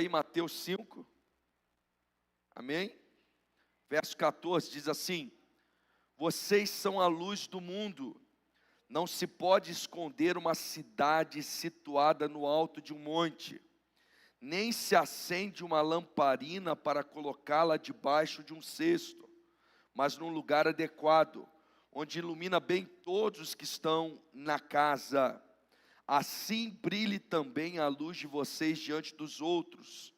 Mateus 5, amém? Verso 14 diz assim: vocês são a luz do mundo. Não se pode esconder uma cidade situada no alto de um monte, nem se acende uma lamparina para colocá-la debaixo de um cesto, mas num lugar adequado, onde ilumina bem todos os que estão na casa. Assim brilhe também a luz de vocês diante dos outros,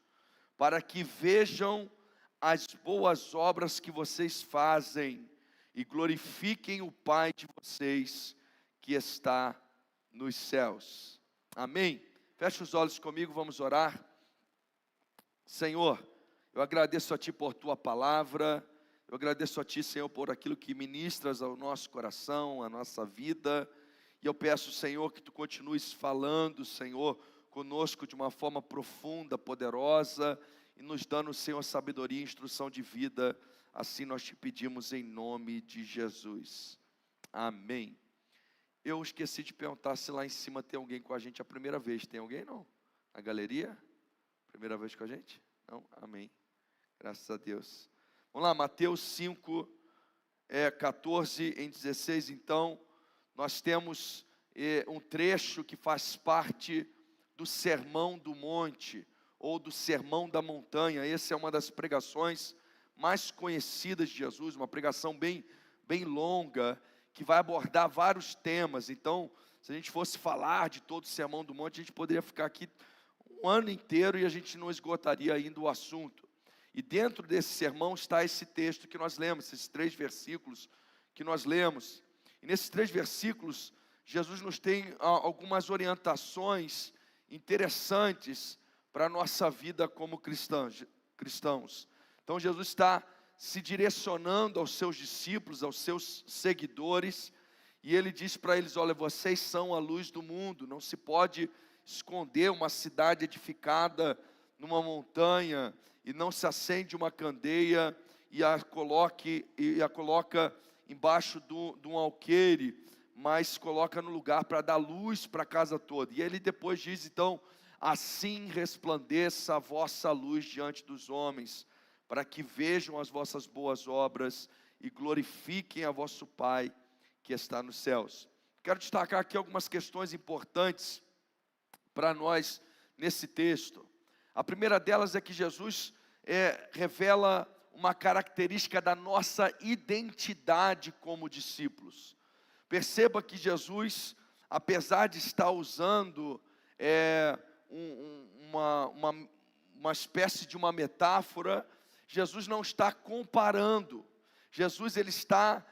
para que vejam as boas obras que vocês fazem e glorifiquem o Pai de vocês que está nos céus. Amém? Feche os olhos comigo, vamos orar. Senhor, eu agradeço a Ti por Tua palavra, eu agradeço a Ti, Senhor, por aquilo que ministras ao nosso coração, à nossa vida, e eu peço, Senhor, que Tu continues falando, Senhor, conosco de uma forma profunda, poderosa, e nos dando, Senhor, sabedoria e instrução de vida. Assim nós Te pedimos em nome de Jesus. Amém. Eu esqueci de perguntar se lá em cima tem alguém com a gente a primeira vez. Tem alguém, não? Na galeria? Primeira vez com a gente? Não? Amém. Graças a Deus. Vamos lá, Mateus 5, 14 em 16. Então, nós temos um trecho que faz parte do Sermão do Monte, ou do Sermão da Montanha. Essa é uma das pregações mais conhecidas de Jesus, uma pregação bem longa, que vai abordar vários temas. Então, se a gente fosse falar de todo o Sermão do Monte, a gente poderia ficar aqui um ano inteiro e a gente não esgotaria ainda o assunto. E dentro desse sermão está esse texto que nós lemos, esses 3 versículos que nós lemos. E nesses 3 versículos, Jesus nos tem algumas orientações interessantes para a nossa vida como cristãos. Então Jesus está se direcionando aos seus discípulos, aos seus seguidores, e ele diz para eles: olha, vocês são a luz do mundo, não se pode esconder uma cidade edificada numa montanha, e não se acende uma candeia e a coloca embaixo de um alqueire, mas coloca no lugar para dar luz para a casa toda. E ele depois diz, então: assim resplandeça a vossa luz diante dos homens, para que vejam as vossas boas obras e glorifiquem a vosso Pai que está nos céus. Quero destacar aqui algumas questões importantes para nós nesse texto. A primeira delas é que Jesus revela uma característica da nossa identidade como discípulos. Perceba que Jesus, apesar de estar usando uma espécie de uma metáfora, Jesus não está comparando. Jesus ele está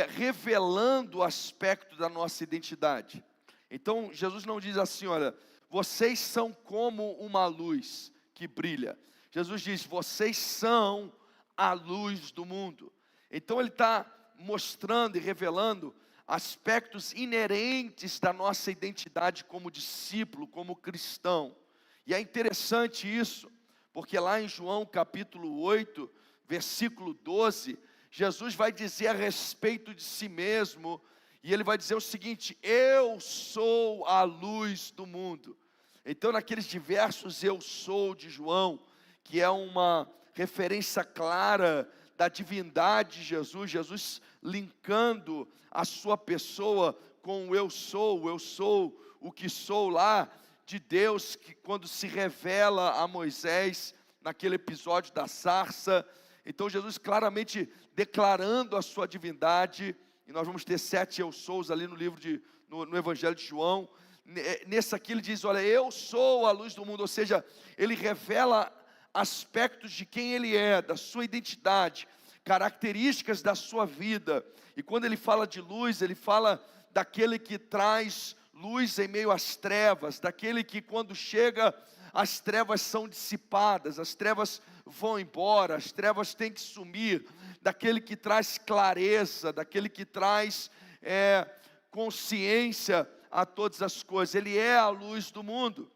revelando o aspecto da nossa identidade. Então Jesus não diz assim: olha, vocês são como uma luz que brilha. Jesus diz: vocês são a luz do mundo. Então ele está mostrando e revelando aspectos inerentes da nossa identidade como discípulo, como cristão. E é interessante isso, porque lá em João capítulo 8, versículo 12, Jesus vai dizer a respeito de si mesmo, e ele vai dizer o seguinte: eu sou a luz do mundo. Então naqueles diversos eu sou de João, que é uma referência clara da divindade de Jesus, Jesus linkando a sua pessoa com o eu sou o que sou lá de Deus, que quando se revela a Moisés, naquele episódio da sarça. Então Jesus claramente declarando a sua divindade, e nós vamos ter 7 eu sous ali no livro no Evangelho de João. Nesse aqui ele diz: olha, eu sou a luz do mundo, ou seja, ele revela aspectos de quem ele é, da sua identidade, características da sua vida. E quando ele fala de luz, ele fala daquele que traz luz em meio às trevas, daquele que quando chega, as trevas são dissipadas, as trevas vão embora, as trevas têm que sumir, daquele que traz clareza, daquele que traz consciência a todas as coisas. Ele é a luz do mundo.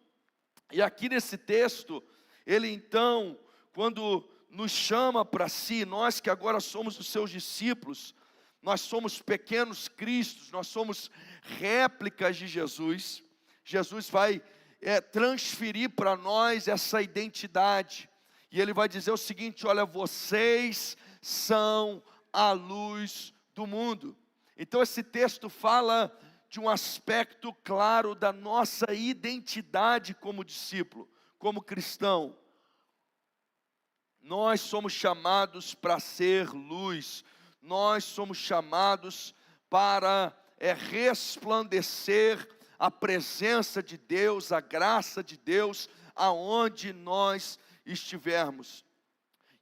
E aqui nesse texto, ele então, quando nos chama para si, nós que agora somos os seus discípulos, nós somos pequenos cristos, nós somos réplicas de Jesus. Jesus vai transferir para nós essa identidade. E ele vai dizer o seguinte: olha, vocês são a luz do mundo. Então esse texto fala de um aspecto claro da nossa identidade como discípulo, como cristão. Nós somos chamados para ser luz, nós somos chamados para resplandecer a presença de Deus, a graça de Deus, aonde nós estivermos.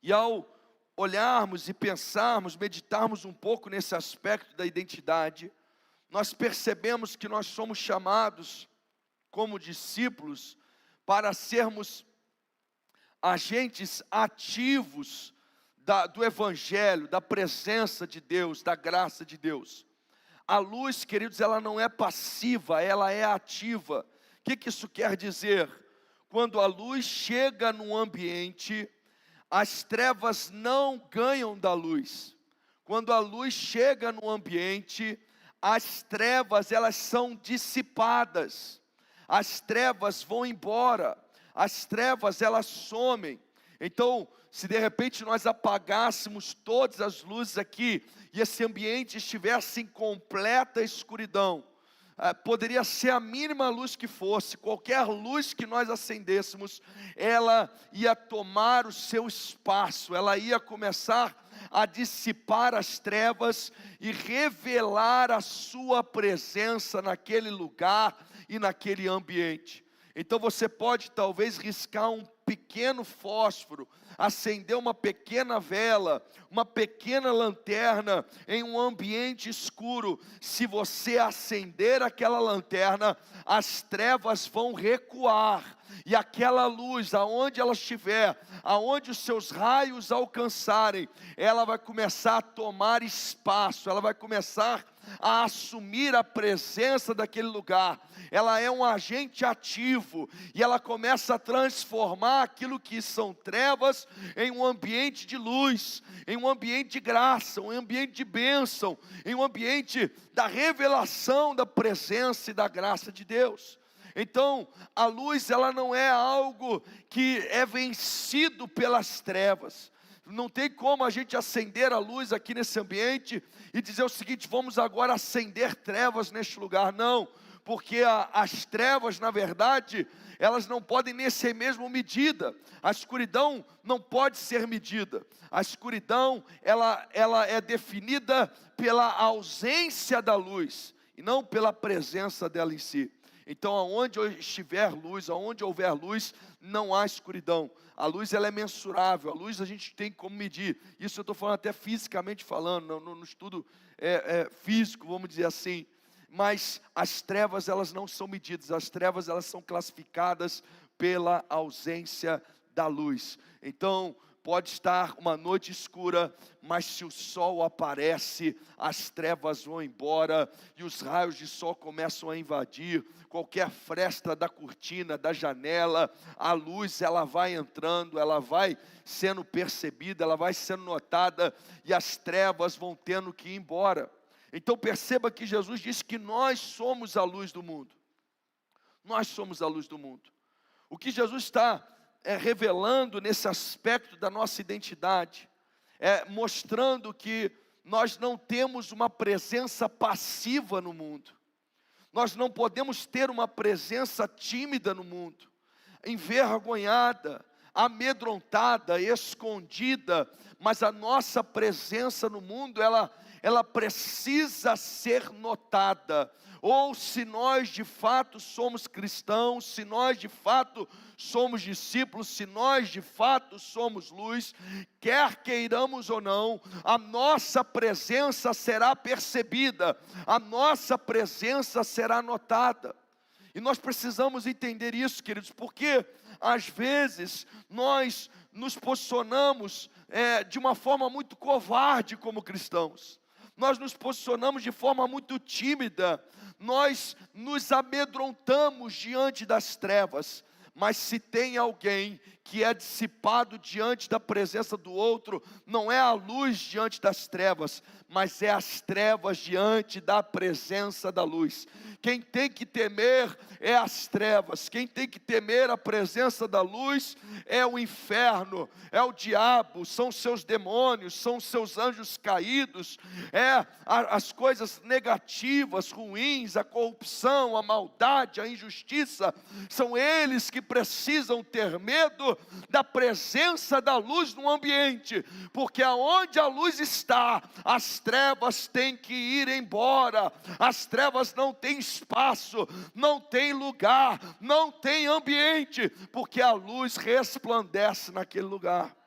E ao olharmos e pensarmos, meditarmos um pouco nesse aspecto da identidade, nós percebemos que nós somos chamados, como discípulos, para sermos agentes ativos do Evangelho, da presença de Deus, da graça de Deus. A luz, queridos, ela não é passiva, ela é ativa. O que isso quer dizer? Quando a luz chega no ambiente, as trevas não ganham da luz. Quando a luz chega no ambiente, as trevas, elas são dissipadas. As trevas vão embora. As trevas, elas somem. Então, se de repente nós apagássemos todas as luzes aqui, e esse ambiente estivesse em completa escuridão, poderia ser a mínima luz que fosse, qualquer luz que nós acendêssemos, ela ia tomar o seu espaço, ela ia começar a dissipar as trevas e revelar a sua presença naquele lugar e naquele ambiente. Então você pode talvez riscar um pequeno fósforo, acender uma pequena vela, uma pequena lanterna em um ambiente escuro. Se você acender aquela lanterna, as trevas vão recuar, e aquela luz, aonde ela estiver, aonde os seus raios alcançarem, ela vai começar a tomar espaço, ela vai começar a assumir a presença daquele lugar. Ela é um agente ativo, e ela começa a transformar aquilo que são trevas em um ambiente de luz, em um ambiente de graça, um ambiente de bênção, em um ambiente da revelação da presença e da graça de Deus. Então, a luz, ela não é algo que é vencido pelas trevas. Não tem como a gente acender a luz aqui nesse ambiente e dizer o seguinte: vamos agora acender trevas neste lugar. Não, porque as trevas, na verdade, elas não podem nem ser mesmo medida. A escuridão não pode ser medida. A escuridão, ela é definida pela ausência da luz, e não pela presença dela em si. Então, aonde estiver luz, aonde houver luz, não há escuridão. A luz, ela é mensurável, a luz a gente tem como medir. Isso eu estou falando até fisicamente falando, no estudo físico, vamos dizer assim. Mas as trevas, elas não são medidas, as trevas, elas são classificadas pela ausência da luz. Então, pode estar uma noite escura, mas se o sol aparece, as trevas vão embora, e os raios de sol começam a invadir qualquer fresta da cortina, da janela. A luz, ela vai entrando, ela vai sendo percebida, ela vai sendo notada, e as trevas vão tendo que ir embora. Então perceba que Jesus disse que nós somos a luz do mundo. Nós somos a luz do mundo. O que Jesus está revelando nesse aspecto da nossa identidade, mostrando que nós não temos uma presença passiva no mundo. Nós não podemos ter uma presença tímida no mundo, envergonhada, amedrontada, escondida, mas a nossa presença no mundo, ela precisa ser notada. Ou se nós de fato somos cristãos, se nós de fato somos discípulos, se nós de fato somos luz, quer queiramos ou não, a nossa presença será percebida, a nossa presença será notada. E nós precisamos entender isso, queridos, porque às vezes nós nos posicionamos de uma forma muito covarde como cristãos. Nós nos posicionamos de forma muito tímida, nós nos amedrontamos diante das trevas. Mas se tem alguém que é dissipado diante da presença do outro, não é a luz diante das trevas, mas é as trevas diante da presença da luz. Quem tem que temer é as trevas, quem tem que temer a presença da luz é o inferno, é o diabo, são seus demônios, são seus anjos caídos, as coisas negativas, ruins, a corrupção, a maldade, a injustiça, são eles que precisam ter medo da presença da luz no ambiente, porque aonde a luz está, as trevas têm que ir embora, as trevas não têm espaço, não tem lugar, não tem ambiente, porque a luz resplandece naquele lugar.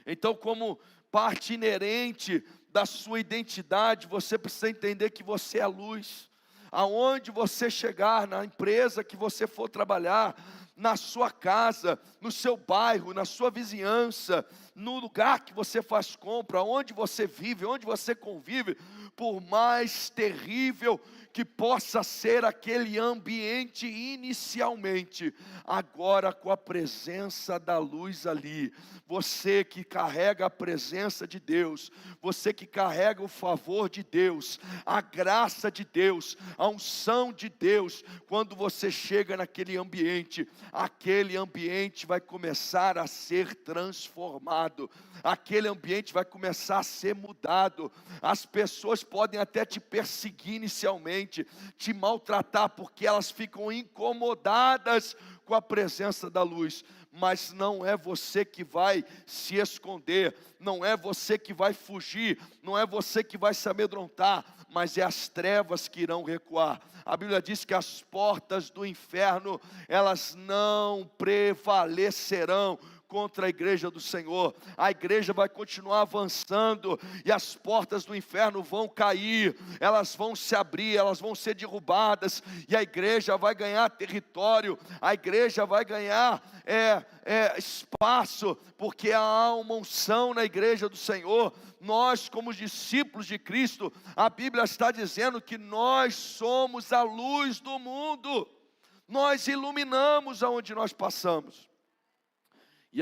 Então, como parte inerente da sua identidade, você precisa entender que você é a luz. Aonde você chegar, na empresa que você for trabalhar, na sua casa, no seu bairro, na sua vizinhança, no lugar que você faz compra, onde você vive, onde você convive, por mais terrível que possa ser aquele ambiente inicialmente, agora com a presença da luz ali, você que carrega a presença de Deus, você que carrega o favor de Deus, a graça de Deus, a unção de Deus, quando você chega naquele ambiente, aquele ambiente vai começar a ser transformado, aquele ambiente vai começar a ser mudado. As pessoas podem até te perseguir inicialmente, te maltratar, porque elas ficam incomodadas com a presença da luz, mas não é você que vai se esconder, não é você que vai fugir, não é você que vai se amedrontar, mas é as trevas que irão recuar. A Bíblia diz que as portas do inferno, elas não prevalecerão contra a igreja do Senhor. A igreja vai continuar avançando e as portas do inferno vão cair, elas vão se abrir, elas vão ser derrubadas e a igreja vai ganhar território, a igreja vai ganhar espaço, porque há uma unção na igreja do Senhor. Nós, como discípulos de Cristo, a Bíblia está dizendo que nós somos a luz do mundo, nós iluminamos aonde nós passamos. E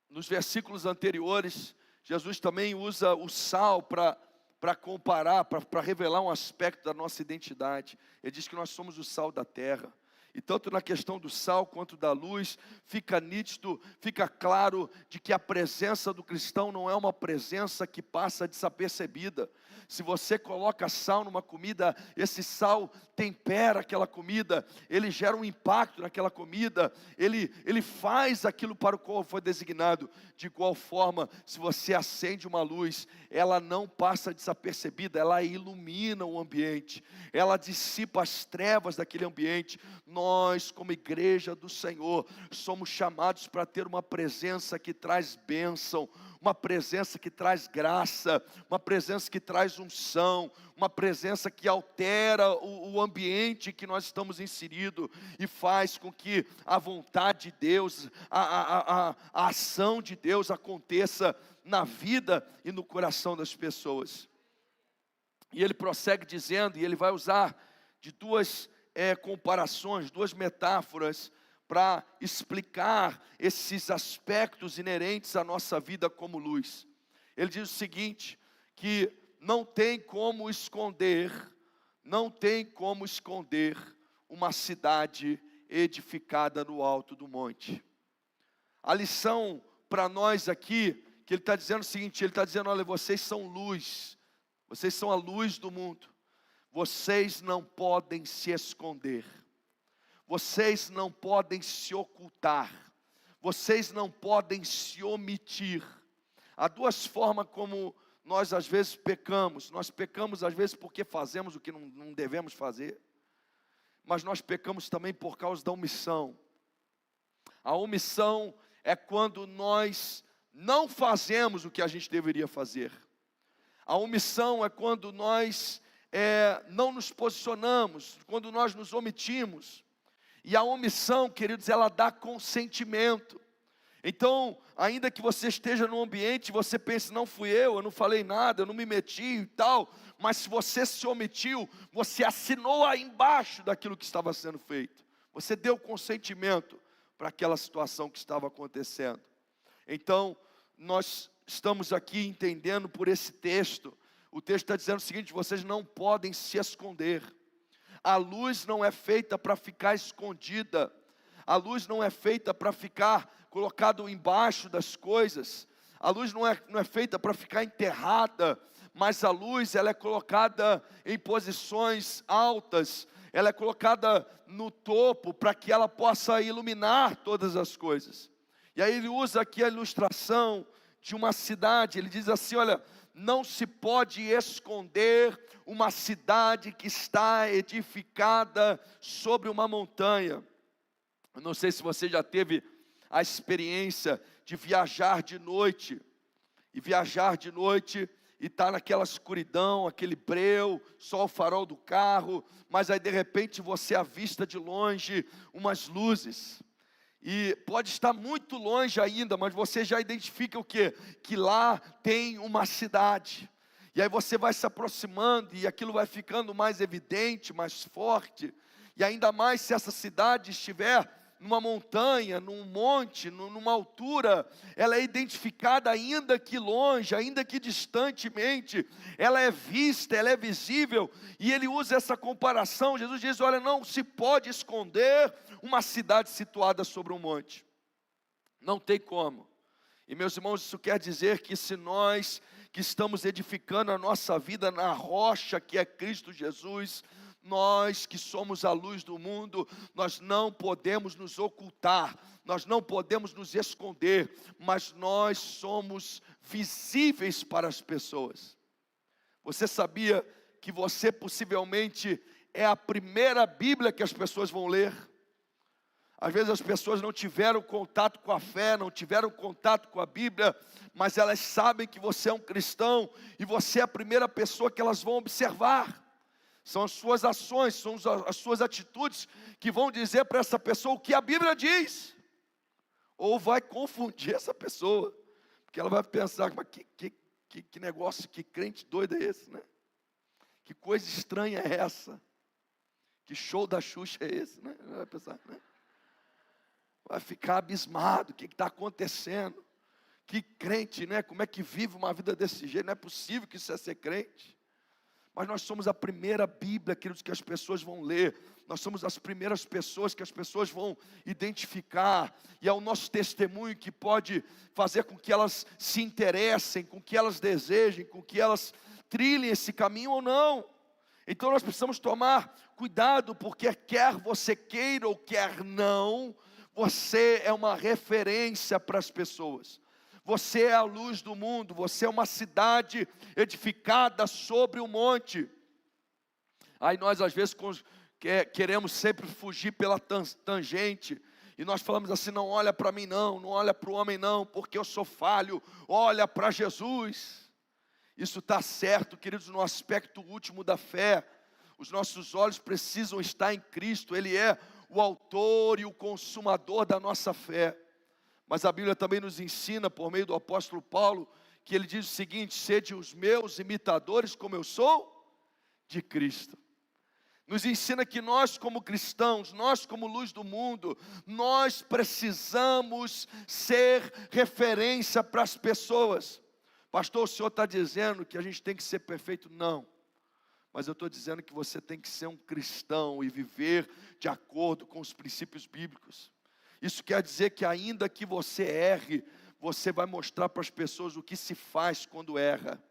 nos versículos anteriores, Jesus também usa o sal para comparar, para revelar um aspecto da nossa identidade. Ele diz que nós somos o sal da terra. E tanto na questão do sal quanto da luz, fica nítido, fica claro de que a presença do cristão não é uma presença que passa desapercebida. Se você coloca sal numa comida, esse sal tempera aquela comida, ele gera um impacto naquela comida, ele faz aquilo para o qual foi designado. De igual forma, se você acende uma luz, ela não passa desapercebida, ela ilumina o ambiente, ela dissipa as trevas daquele ambiente. Nós, como igreja do Senhor, somos chamados para ter uma presença que traz bênção, uma presença que traz graça, uma presença que traz unção, uma presença que altera o ambiente que nós estamos inseridos e faz com que a vontade de Deus, a ação de Deus aconteça na vida e no coração das pessoas. E ele prossegue dizendo, e ele vai usar de duas comparações, duas metáforas, para explicar esses aspectos inerentes à nossa vida como luz. Ele diz o seguinte, que não tem como esconder uma cidade edificada no alto do monte. A lição para nós aqui, que ele está dizendo o seguinte, ele está dizendo, olha, vocês são luz, vocês são a luz do mundo, vocês não podem se esconder. Vocês não podem se ocultar, vocês não podem se omitir. Há duas formas como nós às vezes pecamos. Nós pecamos às vezes porque fazemos o que não devemos fazer, mas nós pecamos também por causa da omissão. A omissão é quando nós não fazemos o que a gente deveria fazer. A omissão é quando nós não nos posicionamos, quando nós nos omitimos. E a omissão, queridos, ela dá consentimento. Então, ainda que você esteja num ambiente, você pense, não fui eu não falei nada, eu não me meti e tal, mas se você se omitiu, você assinou aí embaixo daquilo que estava sendo feito. Você deu consentimento para aquela situação que estava acontecendo. Então, nós estamos aqui entendendo por esse texto. O texto está dizendo o seguinte: vocês não podem se esconder. A luz não é feita para ficar escondida. A luz não é feita para ficar colocado embaixo das coisas. A luz não é feita para ficar enterrada. Mas a luz, ela é colocada em posições altas. Ela é colocada no topo para que ela possa iluminar todas as coisas. E aí ele usa aqui a ilustração de uma cidade. Ele diz assim: olha, não se pode esconder uma cidade que está edificada sobre uma montanha. Eu não sei se você já teve a experiência de viajar de noite. E viajar de noite e estar naquela escuridão, aquele breu, só o farol do carro. Mas aí de repente você avista de longe umas luzes. E pode estar muito longe ainda, mas você já identifica o quê? Que lá tem uma cidade. E aí você vai se aproximando e aquilo vai ficando mais evidente, mais forte. E ainda mais se essa cidade estiver numa montanha, num monte, numa altura, ela é identificada ainda que longe, ainda que distantemente, ela é vista, ela é visível, e ele usa essa comparação. Jesus diz: olha, não se pode esconder uma cidade situada sobre um monte, não tem como. E meus irmãos, isso quer dizer que se nós que estamos edificando a nossa vida na rocha que é Cristo Jesus, nós que somos a luz do mundo, nós não podemos nos ocultar, nós não podemos nos esconder, mas nós somos visíveis para as pessoas. Você sabia que você possivelmente é a primeira Bíblia que as pessoas vão ler? Às vezes as pessoas não tiveram contato com a fé, não tiveram contato com a Bíblia, mas elas sabem que você é um cristão e você é a primeira pessoa que elas vão observar. São as suas ações, são as suas atitudes que vão dizer para essa pessoa o que a Bíblia diz. Ou vai confundir essa pessoa, porque ela vai pensar: mas que negócio, que crente doido é esse, né? Que coisa estranha é essa? Que show da Xuxa é esse, né? Vai pensar, né? Vai ficar abismado: o que está acontecendo? Que crente, né? Como é que vive uma vida desse jeito? Não é possível que isso é ser crente. Mas nós somos a primeira Bíblia, queridos, que as pessoas vão ler. Nós somos as primeiras pessoas que as pessoas vão identificar. E é o nosso testemunho que pode fazer com que elas se interessem, com que elas desejem, com que elas trilhem esse caminho ou não. Então nós precisamos tomar cuidado, porque quer você queira ou quer não, você é uma referência para as pessoas. Você é a luz do mundo, você é uma cidade edificada sobre um monte. Aí nós às vezes queremos sempre fugir pela tangente, e nós falamos assim: não olha para mim não, não olha para o homem não, porque eu sou falho, olha para Jesus. Isso está certo, queridos, no aspecto último da fé. Os nossos olhos precisam estar em Cristo, Ele é o autor e o consumador da nossa fé. Mas a Bíblia também nos ensina, por meio do apóstolo Paulo, que ele diz o seguinte: sede os meus imitadores como eu sou de Cristo. Nos ensina que nós como cristãos, nós como luz do mundo, nós precisamos ser referência para as pessoas. Pastor, o senhor está dizendo que a gente tem que ser perfeito? Não. Mas eu estou dizendo que você tem que ser um cristão e viver de acordo com os princípios bíblicos. Isso quer dizer que ainda que você erre, você vai mostrar para as pessoas o que se faz quando erra.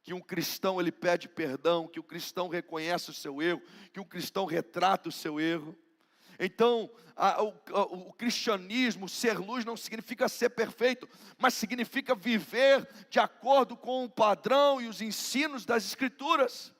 Que um cristão ele pede perdão, que o cristão reconhece o seu erro, que um cristão retrata o seu erro. Então, o cristianismo, ser luz, não significa ser perfeito, mas significa viver de acordo com o padrão e os ensinos das Escrituras.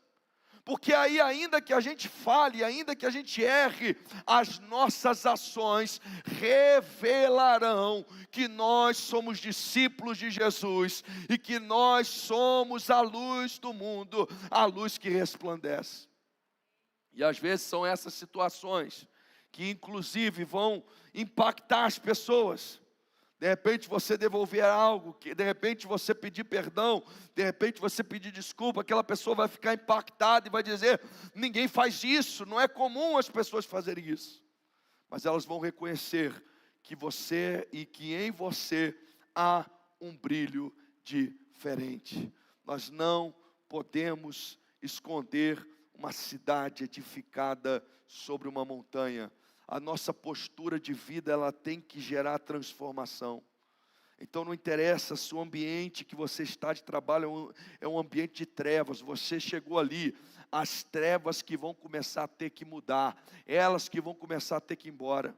Porque aí, ainda que a gente fale, ainda que a gente erre, as nossas ações revelarão que nós somos discípulos de Jesus e que nós somos a luz do mundo, a luz que resplandece. E às vezes são essas situações que inclusive vão impactar as pessoas. De repente você devolver algo, de repente você pedir perdão, de repente você pedir desculpa, aquela pessoa vai ficar impactada e vai dizer: ninguém faz isso, não é comum as pessoas fazerem isso. Mas elas vão reconhecer que em você há um brilho diferente. Nós não podemos esconder uma cidade edificada sobre uma montanha. A nossa postura de vida, ela tem que gerar transformação. Então não interessa se o ambiente que você está de trabalho é um ambiente de trevas. Você chegou ali, as trevas que vão começar a ter que mudar, elas que vão começar a ter que ir embora.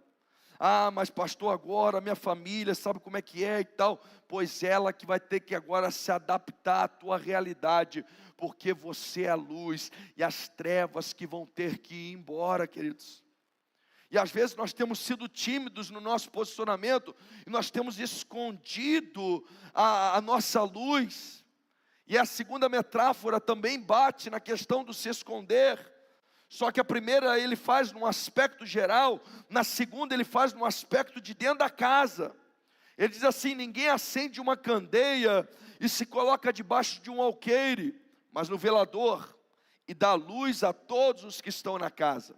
Ah, mas pastor, agora minha família sabe como é que é e tal. Pois ela que vai ter que agora se adaptar à tua realidade, porque você é a luz, e as trevas que vão ter que ir embora, queridos. E às vezes nós temos sido tímidos no nosso posicionamento, e nós temos escondido a nossa luz. E a segunda metáfora também bate na questão do se esconder. Só que a primeira ele faz num aspecto geral, na segunda ele faz num aspecto de dentro da casa. Ele diz assim: ninguém acende uma candeia e se coloca debaixo de um alqueire, mas no velador, e dá luz a todos os que estão na casa.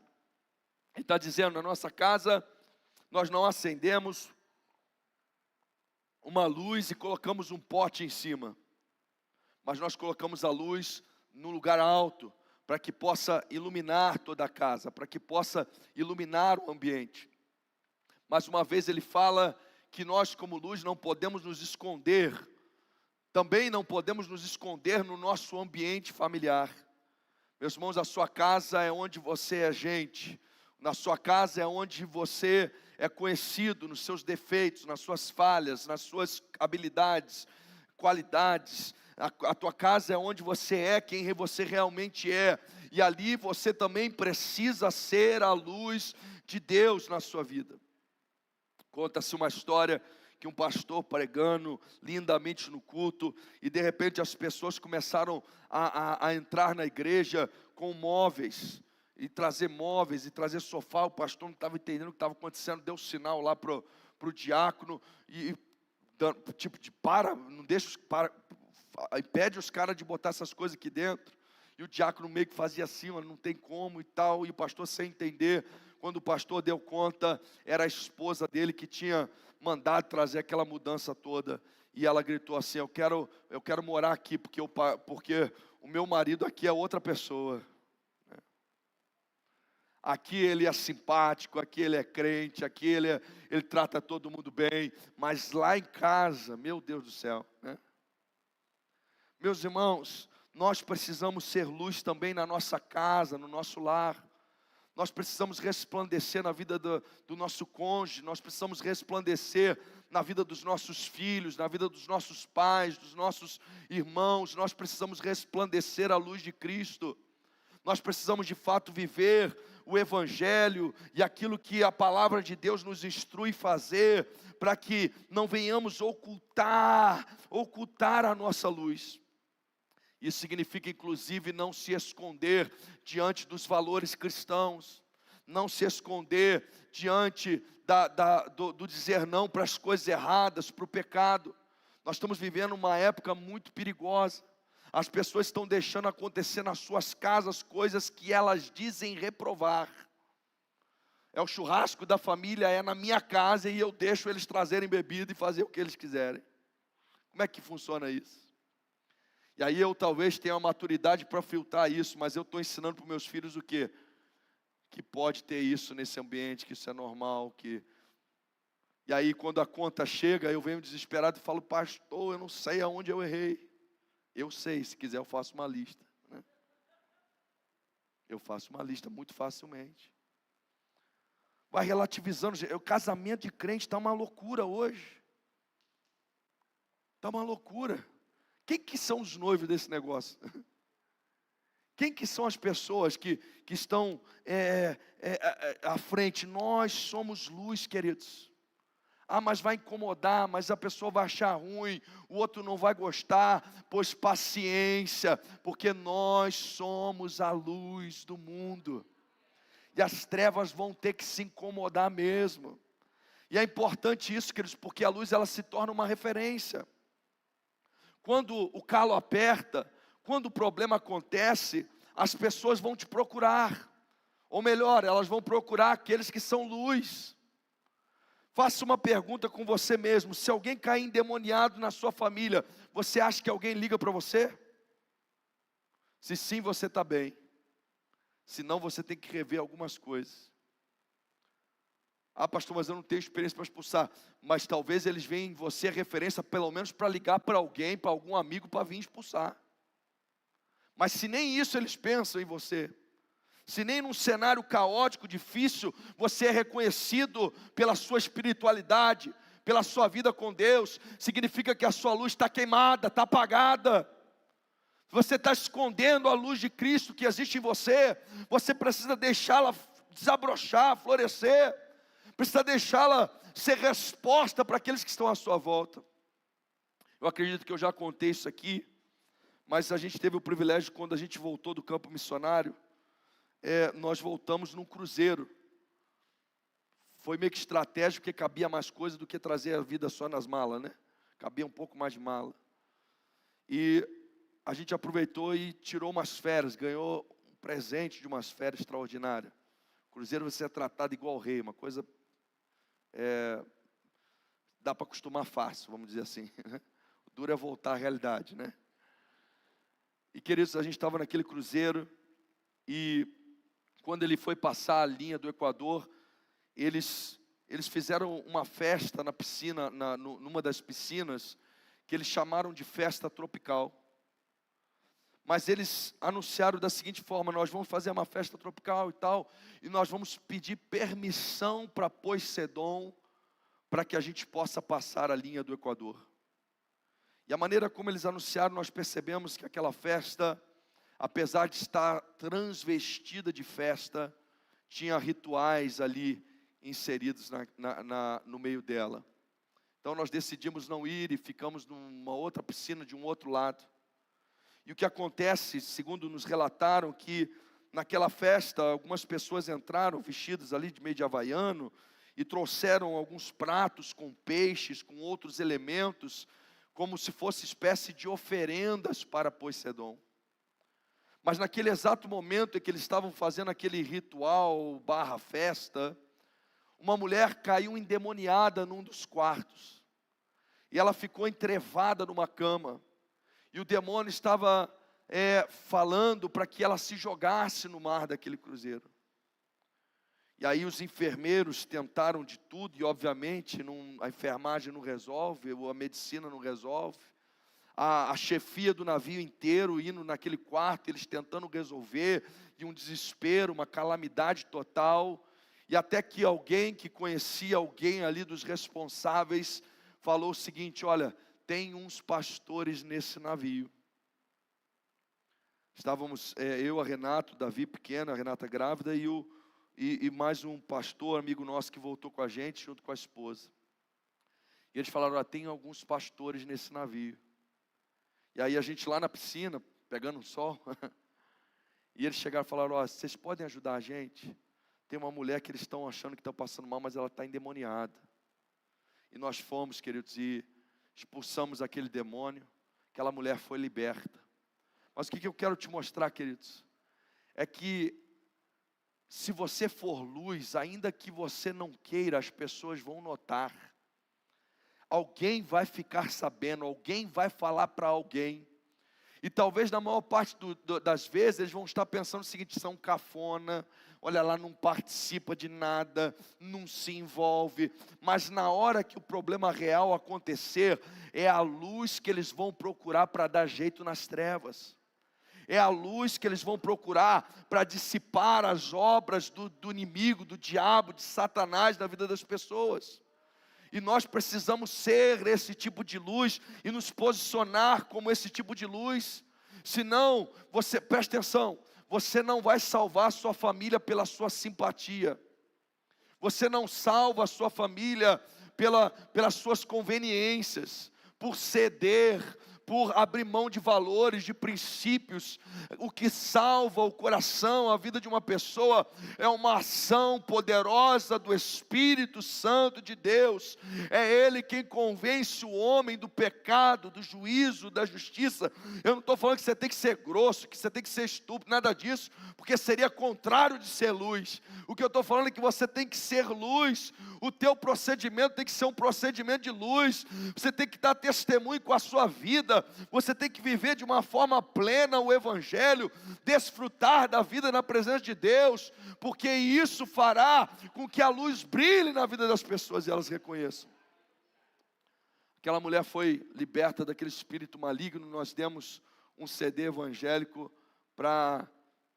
Ele está dizendo, na nossa casa, nós não acendemos uma luz e colocamos um pote em cima, mas nós colocamos a luz num lugar alto, para que possa iluminar toda a casa, para que possa iluminar o ambiente. Mais uma vez ele fala que nós como luz não podemos nos esconder, também não podemos nos esconder no nosso ambiente familiar. Meus irmãos, a sua casa é onde você é gente, na sua casa é onde você é conhecido nos seus defeitos, nas suas falhas, nas suas habilidades, qualidades. A tua casa é onde você é quem você realmente é, e ali você também precisa ser a luz de Deus na sua vida. Conta-se uma história que um pastor pregando lindamente no culto, e de repente as pessoas começaram a entrar na igreja com móveis, e trazer sofá. O pastor não estava entendendo o que estava acontecendo, deu sinal lá para o diácono, e tipo de não deixa, impede os caras de botar essas coisas aqui dentro. E o diácono meio que fazia assim, não tem como e tal, e o pastor sem entender. Quando o pastor deu conta, era a esposa dele que tinha mandado trazer aquela mudança toda, e ela gritou assim: eu quero morar aqui, porque o meu marido aqui é outra pessoa. Aqui ele é simpático, aqui ele é crente, aqui ele trata todo mundo bem, mas lá em casa, meu Deus do céu, né? Meus irmãos, nós precisamos ser luz também na nossa casa, no nosso lar. Nós precisamos resplandecer na vida do nosso cônjuge, nós precisamos resplandecer na vida dos nossos filhos, na vida dos nossos pais, dos nossos irmãos. Nós precisamos resplandecer a luz de Cristo. Nós precisamos de fato viver o Evangelho e aquilo que a palavra de Deus nos instrui fazer, para que não venhamos ocultar a nossa luz. Isso significa inclusive não se esconder diante dos valores cristãos, não se esconder diante do dizer não para as coisas erradas, para o pecado. Nós estamos vivendo uma época muito perigosa. As pessoas estão deixando acontecer nas suas casas coisas que elas dizem reprovar. É o churrasco da família, é na minha casa, e eu deixo eles trazerem bebida e fazer o que eles quiserem. Como é que funciona isso? E aí eu talvez tenha uma maturidade para filtrar isso, mas eu estou ensinando para os meus filhos o quê? Que pode ter isso nesse ambiente, que isso é normal, E aí quando a conta chega, eu venho desesperado e falo: pastor, eu não sei aonde eu errei. Eu sei, se quiser eu faço uma lista, né? Eu faço uma lista muito facilmente. Vai relativizando. O casamento de crente está uma loucura hoje. Está uma loucura. Quem que são os noivos desse negócio? Quem que são as pessoas que estão à frente? Nós somos luz, queridos. Ah, mas vai incomodar, mas a pessoa vai achar ruim, o outro não vai gostar. Pois paciência, porque nós somos a luz do mundo. E as trevas vão ter que se incomodar mesmo. E é importante isso, queridos, porque a luz ela se torna uma referência. Quando o calo aperta, quando o problema acontece, as pessoas vão te procurar. Ou melhor, elas vão procurar aqueles que são luz. Faça uma pergunta com você mesmo: se alguém cair endemoniado na sua família, você acha que alguém liga para você? Se sim, você está bem. Se não, você tem que rever algumas coisas. Ah, pastor, mas eu não tenho experiência para expulsar. Mas talvez eles venham em você a referência, pelo menos para ligar para alguém, para algum amigo, para vir expulsar. Mas se nem isso eles pensam em você, se nem num cenário caótico, difícil, você é reconhecido pela sua espiritualidade, pela sua vida com Deus, significa que a sua luz está queimada, está apagada. Você está escondendo a luz de Cristo que existe em você. Você precisa deixá-la desabrochar, florescer. Precisa deixá-la ser resposta para aqueles que estão à sua volta. Eu acredito que eu já contei isso aqui, mas a gente teve o privilégio, quando a gente voltou do campo missionário, nós voltamos num cruzeiro. Foi meio que estratégico, porque cabia mais coisa do que trazer a vida só nas malas, né? Cabia um pouco mais de mala. E a gente aproveitou e tirou umas férias, ganhou um presente de umas férias extraordinárias. O cruzeiro você é tratado igual rei, uma coisa, dá para acostumar fácil, vamos dizer assim. O duro é voltar à realidade, né? E queridos, a gente estava naquele cruzeiro, e quando ele foi passar a linha do Equador, eles fizeram uma festa na piscina, numa das piscinas, que eles chamaram de festa tropical. Mas eles anunciaram da seguinte forma: nós vamos fazer uma festa tropical e tal, e nós vamos pedir permissão para Poseidon, para que a gente possa passar a linha do Equador. E a maneira como eles anunciaram, nós percebemos que aquela festa, apesar de estar transvestida de festa, tinha rituais ali inseridos no meio dela. Então nós decidimos não ir e ficamos numa outra piscina de um outro lado. E o que acontece, segundo nos relataram, que naquela festa algumas pessoas entraram vestidas ali de meio de havaiano e trouxeram alguns pratos com peixes, com outros elementos, como se fosse espécie de oferendas para Poseidon. Mas naquele exato momento em que eles estavam fazendo aquele ritual / festa, uma mulher caiu endemoniada num dos quartos. E ela ficou entrevada numa cama. E o demônio estava falando para que ela se jogasse no mar daquele cruzeiro. E aí os enfermeiros tentaram de tudo, e obviamente a enfermagem não resolve, a medicina não resolve. A chefia do navio inteiro indo naquele quarto, eles tentando resolver, e um desespero, uma calamidade total. E até que alguém que conhecia alguém ali dos responsáveis, falou o seguinte: olha, tem uns pastores nesse navio. Estávamos, eu, a Renato, Davi pequeno, a Renata grávida, e mais um pastor, amigo nosso, que voltou com a gente, junto com a esposa. E eles falaram: olha, tem alguns pastores nesse navio. E aí a gente lá na piscina, pegando um sol, e eles chegaram e falaram: olha, vocês podem ajudar a gente? Tem uma mulher que eles estão achando que está passando mal, mas ela está endemoniada. E nós fomos, queridos, e expulsamos aquele demônio. Aquela mulher foi liberta. Mas o que eu quero te mostrar, queridos, é que se você for luz, ainda que você não queira, as pessoas vão notar. Alguém vai ficar sabendo, alguém vai falar para alguém. E talvez na maior parte das vezes eles vão estar pensando o seguinte: são cafona, olha lá, não participa de nada, não se envolve. Mas na hora que o problema real acontecer, é a luz que eles vão procurar para dar jeito nas trevas. É a luz que eles vão procurar para dissipar as obras do inimigo, do diabo, de Satanás na vida das pessoas. E nós precisamos ser esse tipo de luz e nos posicionar como esse tipo de luz. Senão, presta atenção, você não vai salvar a sua família pela sua simpatia. Você não salva a sua família pelas suas conveniências, por ceder, por abrir mão de valores, de princípios. O que salva o coração, a vida de uma pessoa, é uma ação poderosa do Espírito Santo de Deus. É Ele quem convence o homem do pecado, do juízo, da justiça. Eu não estou falando que você tem que ser grosso, que você tem que ser estúpido, nada disso, porque seria contrário de ser luz. O que eu estou falando é que você tem que ser luz. O teu procedimento tem que ser um procedimento de luz. Você tem que dar testemunho com a sua vida. Você tem que viver de uma forma plena o Evangelho, desfrutar da vida na presença de Deus, porque isso fará com que a luz brilhe na vida das pessoas e elas reconheçam. Aquela mulher foi liberta daquele espírito maligno. Nós demos um CD evangélico para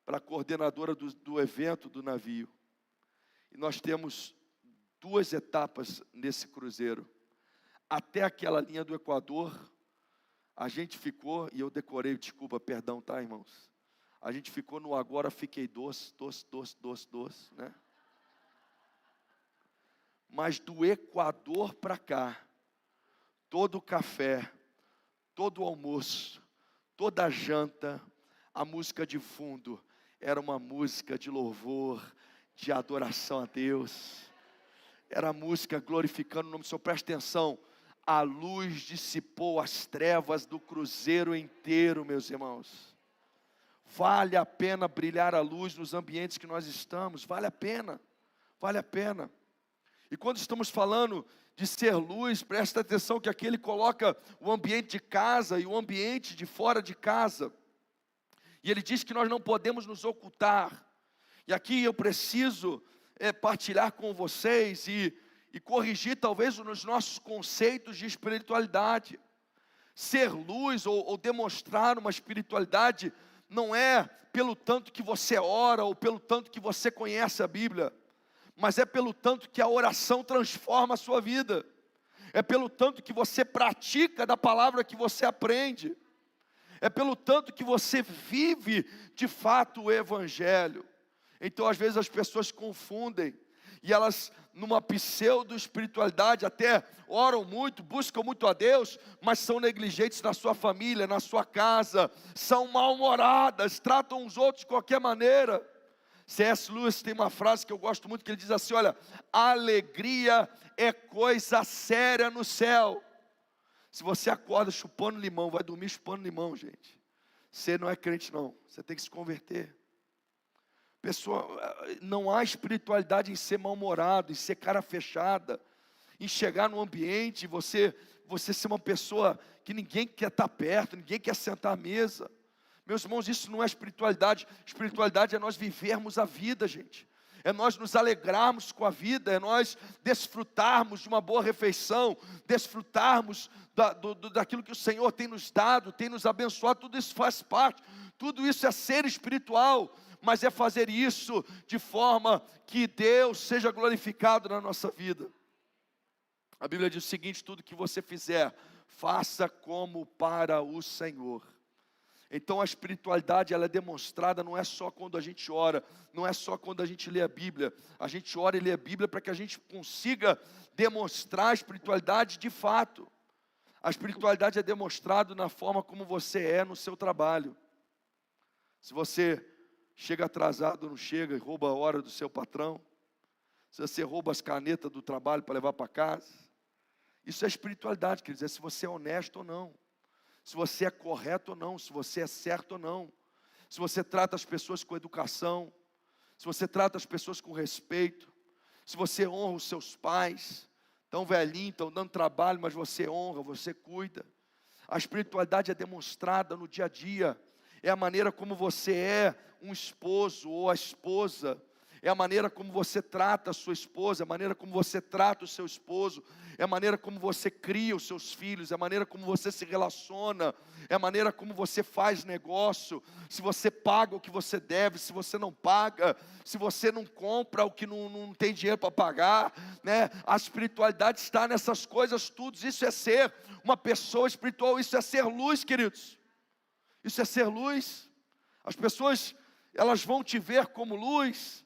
a coordenadora do evento do navio. E nós temos 2 etapas nesse cruzeiro. Até aquela linha do Equador, a gente ficou, e eu decorei, desculpa, perdão, tá, irmãos? A gente ficou no agora fiquei doce, né? Mas do Equador para cá, todo o café, todo o almoço, toda a janta, a música de fundo, era uma música de louvor, de adoração a Deus. Era a música glorificando o nome do Senhor. Presta atenção. A luz dissipou as trevas do cruzeiro inteiro, meus irmãos. Vale a pena brilhar a luz nos ambientes que nós estamos. Vale a pena. Vale a pena. E quando estamos falando de ser luz, presta atenção que aqui ele coloca o ambiente de casa e o ambiente de fora de casa. E ele diz que nós não podemos nos ocultar. E aqui eu preciso partilhar com vocês e corrigir talvez nos nossos conceitos de espiritualidade. Ser luz ou demonstrar uma espiritualidade não é pelo tanto que você ora ou pelo tanto que você conhece a Bíblia, mas é pelo tanto que a oração transforma a sua vida. É pelo tanto que você pratica da palavra que você aprende. É pelo tanto que você vive de fato o Evangelho. Então às vezes as pessoas confundem. E elas, numa pseudo-espiritualidade, até oram muito, buscam muito a Deus, mas são negligentes na sua família, na sua casa, são mal-humoradas, tratam os outros de qualquer maneira. C.S. Lewis tem uma frase que eu gosto muito, que ele diz assim, olha, a alegria é coisa séria no céu. Se você acorda chupando limão, vai dormir chupando limão, gente. Você não é crente não, você tem que se converter. Pessoal, não há espiritualidade em ser mal-humorado, em ser cara fechada, em chegar num ambiente e você ser uma pessoa que ninguém quer estar perto, ninguém quer sentar à mesa. Meus irmãos, isso não é espiritualidade. Espiritualidade é nós vivermos a vida, gente. É nós nos alegrarmos com a vida, é nós desfrutarmos de uma boa refeição, desfrutarmos daquilo que o Senhor tem nos dado, tem nos abençoado. Tudo isso faz parte, tudo isso é ser espiritual. Mas é fazer isso de forma que Deus seja glorificado na nossa vida. A Bíblia diz o seguinte, tudo que você fizer, faça como para o Senhor. Então a espiritualidade ela é demonstrada não é só quando a gente ora, não é só quando a gente lê a Bíblia. A gente ora e lê a Bíblia para que a gente consiga demonstrar a espiritualidade de fato. A espiritualidade é demonstrada na forma como você é no seu trabalho. Se você chega atrasado, não chega e rouba a hora do seu patrão. Se você rouba as canetas do trabalho para levar para casa. Isso é espiritualidade, quer dizer, se você é honesto ou não. Se você é correto ou não. Se você é certo ou não. Se você trata as pessoas com educação. Se você trata as pessoas com respeito. Se você honra os seus pais. Tão velhinho, estão dando trabalho, mas você honra, você cuida. A espiritualidade é demonstrada no dia a dia. É a maneira como você é um esposo ou a esposa. É a maneira como você trata a sua esposa. É a maneira como você trata o seu esposo. É a maneira como você cria os seus filhos. É a maneira como você se relaciona. É a maneira como você faz negócio. Se você paga o que você deve. Se você não paga. Se você não compra o que não tem dinheiro para pagar, né? A espiritualidade está nessas coisas tudo. Isso é ser uma pessoa espiritual. Isso é ser luz, queridos. Isso é ser luz. As pessoas, elas vão te ver como luz.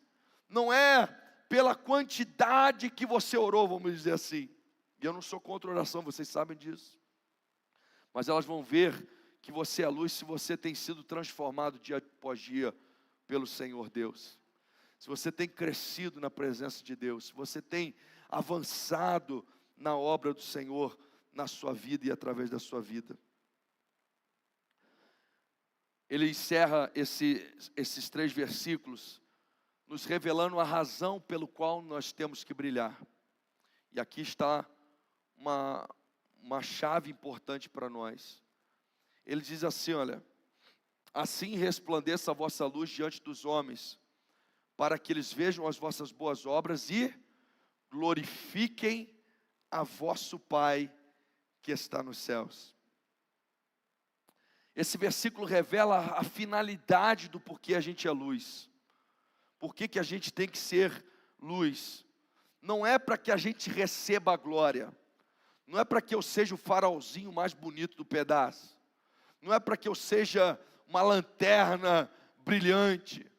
Não é pela quantidade que você orou, vamos dizer assim. E eu não sou contra oração, vocês sabem disso. Mas elas vão ver que você é luz se você tem sido transformado dia após dia pelo Senhor Deus. Se você tem crescido na presença de Deus, se você tem avançado na obra do Senhor, na sua vida e através da sua vida. Ele encerra esses 3 versículos, nos revelando a razão pelo qual nós temos que brilhar. E aqui está uma chave importante para nós. Ele diz assim, olha: assim resplandeça a vossa luz diante dos homens, para que eles vejam as vossas boas obras e glorifiquem a vosso Pai que está nos céus. Esse versículo revela a finalidade do porquê a gente é luz. Por que a gente tem que ser luz? Não é para que a gente receba a glória. Não é para que eu seja o farolzinho mais bonito do pedaço. Não é para que eu seja uma lanterna brilhante.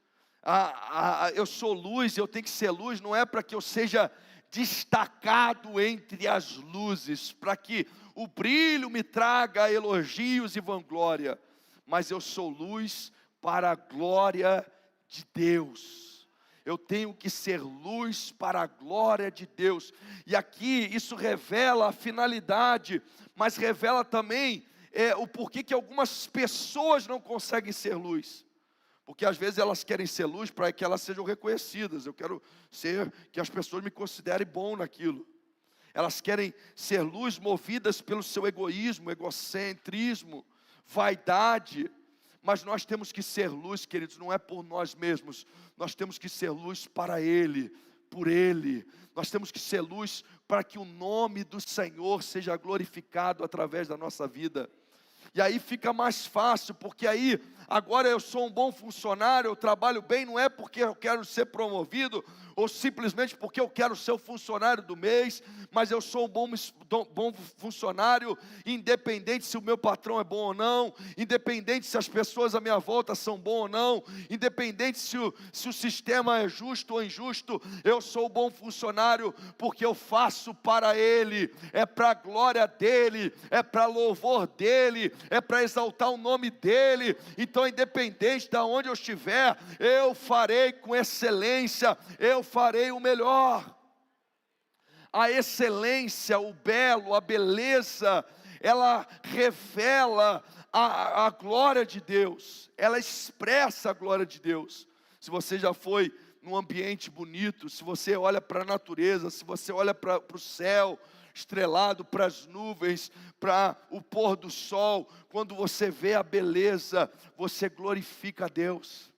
Eu sou luz, eu tenho que ser luz. Não é para que eu seja destacado entre as luzes, para que o brilho me traga elogios e vanglória. Mas eu sou luz para a glória de Deus. Eu tenho que ser luz para a glória de Deus. E aqui isso revela a finalidade, mas revela também o porquê que algumas pessoas não conseguem ser luz. Porque às vezes elas querem ser luz para que elas sejam reconhecidas. Eu quero que as pessoas me considerem bom naquilo. Elas querem ser luz movidas pelo seu egoísmo, egocentrismo, vaidade. Mas nós temos que ser luz, queridos, não é por nós mesmos. Nós temos que ser luz para Ele, por Ele. Nós temos que ser luz para que o nome do Senhor seja glorificado através da nossa vida. E aí fica mais fácil, porque aí, agora eu sou um bom funcionário, eu trabalho bem, não é porque eu quero ser promovido, ou simplesmente porque eu quero ser o funcionário do mês, mas eu sou um bom funcionário, independente se o meu patrão é bom ou não, independente se as pessoas à minha volta são bom ou não, independente se o sistema é justo ou injusto, eu sou bom funcionário, porque eu faço para Ele, é para a glória dEle, é para louvor dEle, é para exaltar o nome dEle. Então, independente de onde eu estiver, eu farei com excelência, eu farei o melhor. A excelência, o belo, a beleza, ela revela a glória de Deus, ela expressa a glória de Deus. Se você já foi num ambiente bonito, se você olha para a natureza, se você olha para o céu estrelado, para as nuvens, para o pôr do sol, quando você vê a beleza, você glorifica a Deus.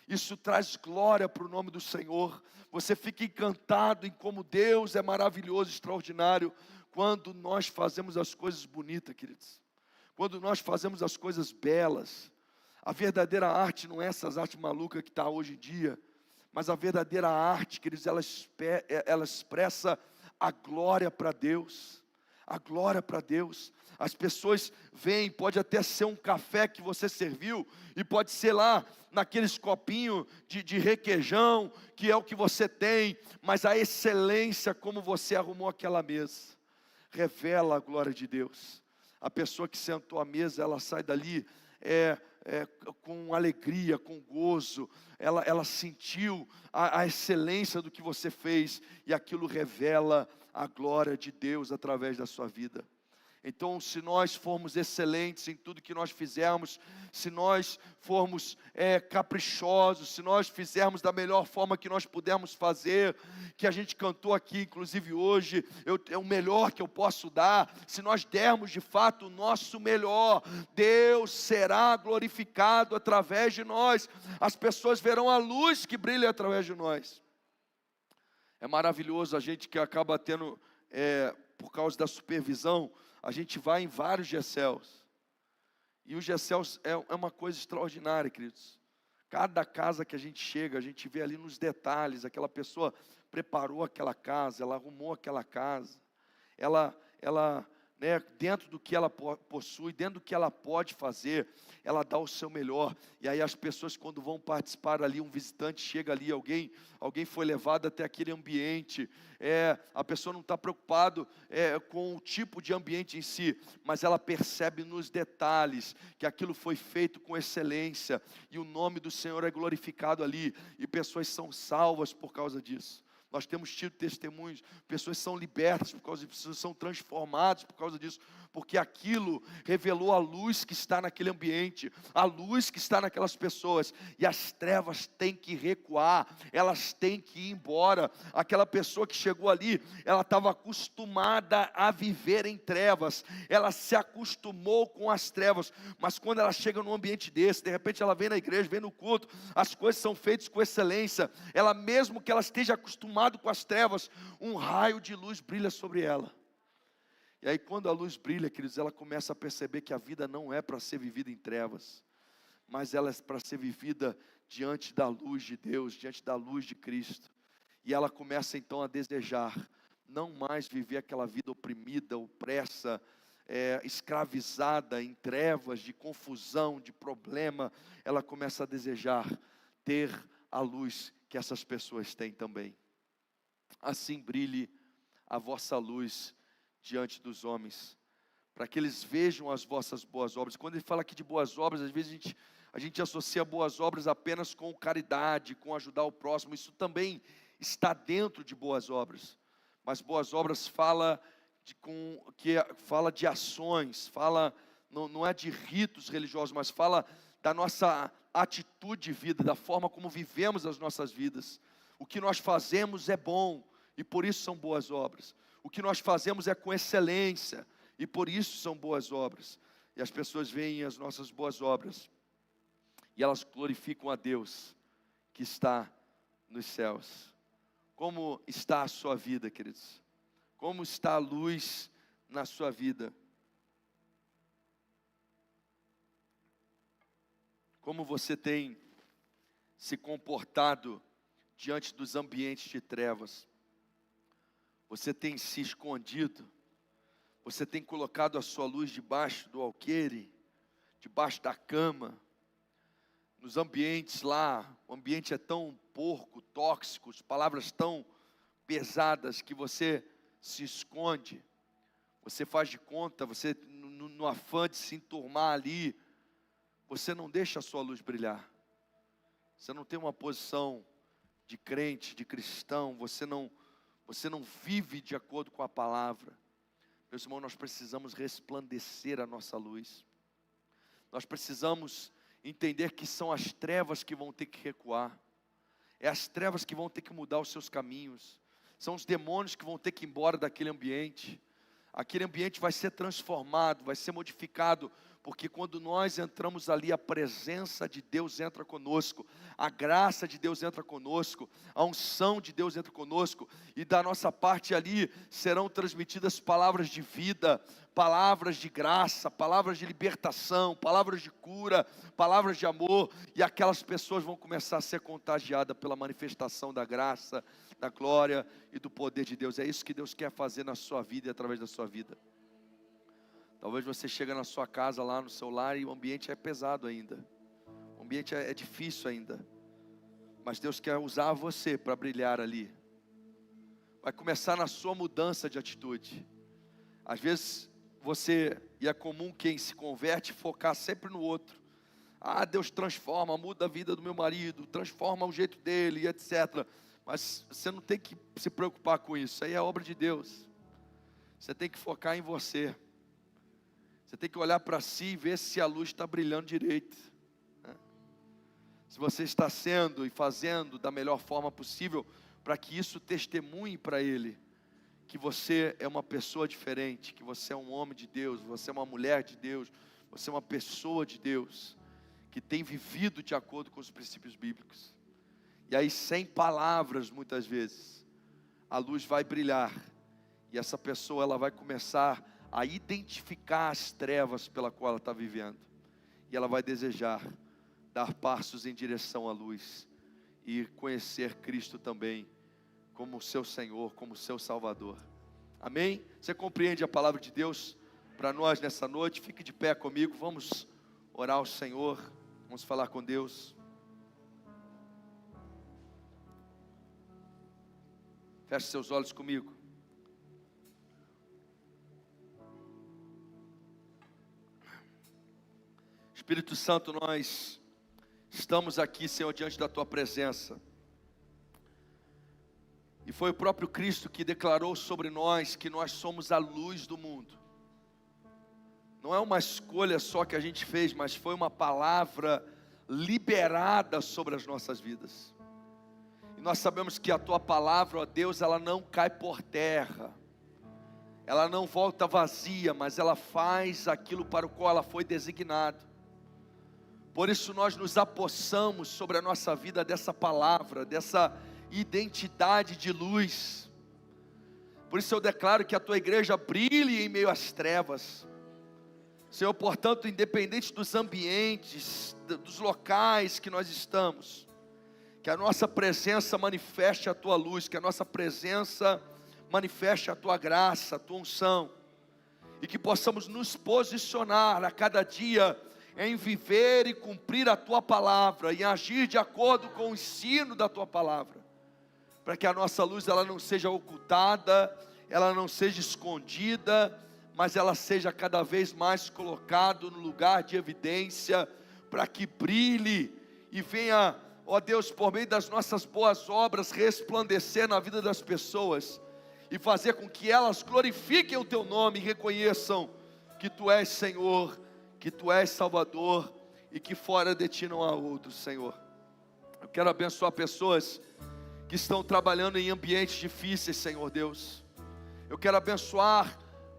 Isso traz glória para o nome do Senhor. Você fica encantado em como Deus é maravilhoso, extraordinário, quando nós fazemos as coisas bonitas, queridos. Quando nós fazemos as coisas belas. A verdadeira arte não é essas artes malucas que está hoje em dia, mas a verdadeira arte, queridos, ela expressa a glória para Deus. A glória para Deus. As pessoas veem, pode até ser um café que você serviu, e pode ser lá naqueles copinhos de requeijão, que é o que você tem, mas a excelência como você arrumou aquela mesa, revela a glória de Deus. A pessoa que sentou à mesa, ela sai dali com alegria, com gozo, ela sentiu a excelência do que você fez, e aquilo revela a glória de Deus através da sua vida. Então, se nós formos excelentes em tudo que nós fizermos, se nós formos caprichosos, se nós fizermos da melhor forma que nós pudermos fazer, que a gente cantou aqui, inclusive hoje, é o melhor que eu posso dar, se nós dermos de fato o nosso melhor, Deus será glorificado através de nós, as pessoas verão a luz que brilha através de nós. É maravilhoso a gente que acaba tendo, por causa da supervisão, a gente vai em vários GECELs, e os GECELs é uma coisa extraordinária, queridos. Cada casa que a gente chega, a gente vê ali nos detalhes, aquela pessoa preparou aquela casa, ela arrumou aquela casa, ela né, dentro do que ela possui, dentro do que ela pode fazer, ela dá o seu melhor. E aí as pessoas, quando vão participar ali, um visitante chega ali, alguém foi levado até aquele ambiente, a pessoa não está preocupado com o tipo de ambiente em si, mas ela percebe nos detalhes que aquilo foi feito com excelência, e o nome do Senhor é glorificado ali, e pessoas são salvas por causa disso. Nós temos tido testemunhos, pessoas são libertas por causa disso, pessoas são transformadas por causa disso, porque aquilo revelou a luz que está naquele ambiente, a luz que está naquelas pessoas, e as trevas têm que recuar, elas têm que ir embora. Aquela pessoa que chegou ali, ela estava acostumada a viver em trevas, ela se acostumou com as trevas, mas quando ela chega num ambiente desse, de repente ela vem na igreja, vem no culto, as coisas são feitas com excelência, ela mesmo que ela esteja acostumada com as trevas, um raio de luz brilha sobre ela. E aí quando a luz brilha, queridos, ela começa a perceber que a vida não é para ser vivida em trevas, mas ela é para ser vivida diante da luz de Deus, diante da luz de Cristo. E ela começa então a desejar não mais viver aquela vida oprimida, opressa, escravizada em trevas, de confusão, de problema. Ela começa a desejar ter a luz que essas pessoas têm também. Assim brilhe a vossa luz diante dos homens, para que eles vejam as vossas boas obras. Quando ele fala aqui de boas obras, às vezes a gente associa boas obras apenas com caridade, com ajudar o próximo. Isso também está dentro de boas obras, mas boas obras fala de ações, não é de ritos religiosos, mas fala da nossa atitude de vida, da forma como vivemos as nossas vidas. O que nós fazemos é bom, e por isso são boas obras. O que nós fazemos é com excelência, e por isso são boas obras. E as pessoas veem as nossas boas obras, e elas glorificam a Deus, que está nos céus. Como está a sua vida, queridos? Como está a luz na sua vida? Como você tem se comportado diante dos ambientes de trevas? Você tem se escondido? Você tem colocado a sua luz debaixo do alqueire, debaixo da cama, nos ambientes lá? O ambiente é tão porco, tóxico, as palavras tão pesadas que você se esconde. Você faz de conta, você no afã de se enturmar ali, você não deixa a sua luz brilhar. Você não tem uma posição de crente, de cristão, você não vive de acordo com a palavra. Meus irmãos, nós precisamos resplandecer a nossa luz. Nós precisamos entender que são as trevas que vão ter que recuar. É as trevas que vão ter que mudar os seus caminhos. São os demônios que vão ter que ir embora daquele ambiente. Aquele ambiente vai ser transformado, vai ser modificado, porque quando nós entramos ali, a presença de Deus entra conosco, a graça de Deus entra conosco, a unção de Deus entra conosco, e da nossa parte ali serão transmitidas palavras de vida, palavras de graça, palavras de libertação, palavras de cura, palavras de amor, e aquelas pessoas vão começar a ser contagiadas pela manifestação da graça, da glória e do poder de Deus. É isso que Deus quer fazer na sua vida e através da sua vida. Talvez você chegue na sua casa, lá no seu lar, e o ambiente é pesado ainda. O ambiente é difícil ainda. Mas Deus quer usar você para brilhar ali. Vai começar na sua mudança de atitude. Às vezes e é comum quem se converte focar sempre no outro. Deus transforma, muda a vida do meu marido, transforma o jeito dele, etc. Mas você não tem que se preocupar com isso. Isso aí é obra de Deus. Você tem que focar em você. Você tem que olhar para si e ver se a luz está brilhando direito. Se você está sendo e fazendo da melhor forma possível, para que isso testemunhe para Ele que você é uma pessoa diferente, que você é um homem de Deus, você é uma mulher de Deus, você é uma pessoa de Deus, que tem vivido de acordo com os princípios bíblicos. E aí, sem palavras, muitas vezes, a luz vai brilhar, e essa pessoa ela vai começar a identificar as trevas pela qual ela está vivendo, e ela vai desejar dar passos em direção à luz, e conhecer Cristo também, como seu Senhor, como seu Salvador. Amém? Você compreende a palavra de Deus? para nós nessa noite. Fique de pé comigo, vamos orar ao Senhor, vamos falar com Deus. Feche seus olhos comigo. Espírito Santo, nós estamos aqui, Senhor, diante da Tua presença. E foi o próprio Cristo que declarou sobre nós que nós somos a luz do mundo. Não é uma escolha só que a gente fez, mas foi uma palavra liberada sobre as nossas vidas. E nós sabemos que a Tua palavra, ó Deus, ela não cai por terra. Ela não volta vazia, mas ela faz aquilo para o qual ela foi designada. Por isso nós nos apossamos sobre a nossa vida dessa palavra, dessa identidade de luz. Por isso eu declaro que a Tua igreja brilhe em meio às trevas. Senhor, portanto, independente dos ambientes, dos locais que nós estamos, que a nossa presença manifeste a Tua luz, que a nossa presença manifeste a Tua graça, a Tua unção, e que possamos nos posicionar a cada dia em viver e cumprir a Tua palavra, em agir de acordo com o ensino da Tua palavra, para que a nossa luz ela não seja ocultada, ela não seja escondida, mas ela seja cada vez mais colocada no lugar de evidência, para que brilhe e venha, ó Deus, por meio das nossas boas obras, resplandecer na vida das pessoas, e fazer com que elas glorifiquem o Teu nome e reconheçam que Tu és Senhor, que Tu és Salvador, e que fora de Ti não há outro, Senhor. Eu quero abençoar pessoas que estão trabalhando em ambientes difíceis, Senhor Deus. Eu quero abençoar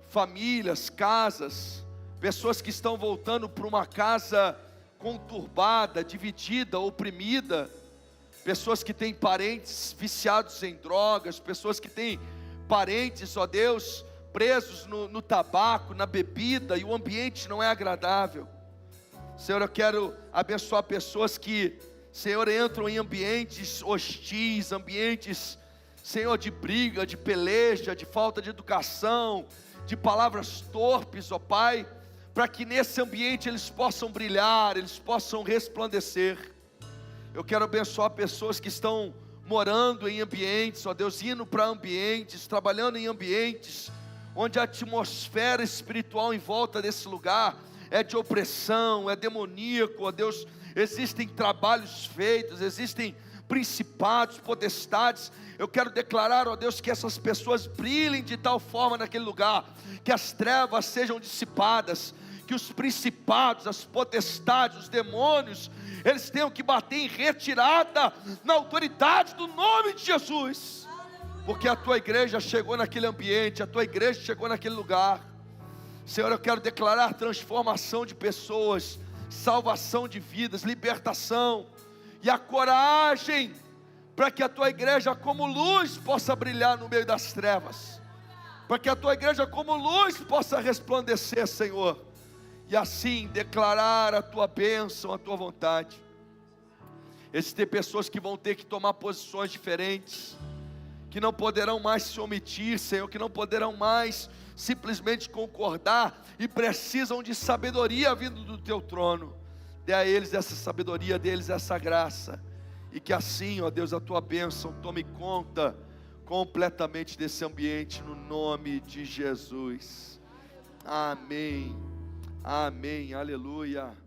famílias, casas, pessoas que estão voltando para uma casa conturbada, dividida, oprimida, pessoas que têm parentes viciados em drogas, pessoas que têm parentes, ó Deus, presos no tabaco, na bebida, e o ambiente não é agradável. Senhor, eu quero abençoar pessoas que, Senhor, entram em ambientes hostis, ambientes, Senhor, de briga, de peleja, de falta de educação, de palavras torpes, ó Pai, para que nesse ambiente eles possam brilhar, eles possam resplandecer. Eu quero abençoar pessoas que estão morando em ambientes, ó Deus, indo para ambientes, trabalhando em ambientes, onde a atmosfera espiritual em volta desse lugar é de opressão, é demoníaco, ó Deus, existem trabalhos feitos, existem principados, potestades. Eu quero declarar, ó Deus, que essas pessoas brilhem de tal forma naquele lugar, que as trevas sejam dissipadas, que os principados, as potestades, os demônios, eles tenham que bater em retirada, na autoridade do nome de Jesus, porque a Tua igreja chegou naquele ambiente, a Tua igreja chegou naquele lugar. Senhor, eu quero declarar transformação de pessoas, salvação de vidas, libertação, e a coragem, para que a Tua igreja como luz possa brilhar no meio das trevas, para que a Tua igreja como luz possa resplandecer, Senhor, e assim declarar a Tua bênção, a Tua vontade. Existem pessoas que vão ter que tomar posições diferentes, que não poderão mais se omitir, Senhor, que não poderão mais simplesmente concordar, e precisam de sabedoria vindo do Teu trono. Dê a eles essa sabedoria, dê a eles essa graça, e que assim, ó Deus, a Tua bênção tome conta completamente desse ambiente, no nome de Jesus. Amém, amém, aleluia.